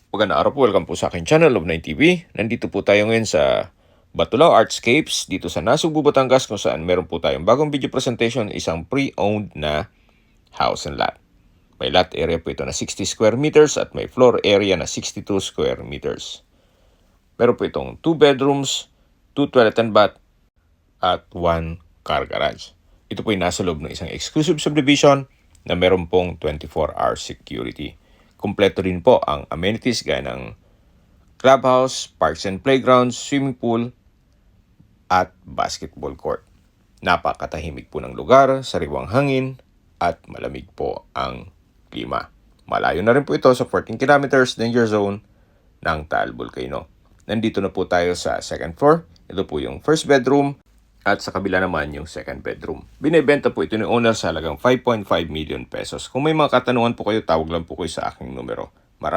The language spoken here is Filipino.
Magandang araw po, welcome po sa aking channel, Love9 TV. Nandito po tayo ngayon sa Batulao Artscapes dito sa Nasugbu, Batangas, kung saan meron po tayong bagong video presentation, isang pre-owned na house and lot. May lot area po ito na 60 square meters at may floor area na 62 square meters. Meron po itong 2 bedrooms, 2 toilet and bath at 1 car garage. Ito po ay nasa loob ng isang exclusive subdivision na meron pong 24-hour security. Kumpleto rin po ang amenities gaya ng clubhouse, parks and playgrounds, swimming pool, at basketball court. Napakatahimik po ng lugar, sariwang hangin, at malamig po ang klima. Malayo na rin po ito sa 14 kilometers danger zone ng Taal Volcano. Nandito na po tayo sa second floor. Ito po yung first bedroom at sa kabila naman yung second bedroom. Binebenta po ito ni owner sa halagang 5.5 million pesos. Kung may mga katanungan po kayo, tawag lang po kayo sa aking numero. Maraming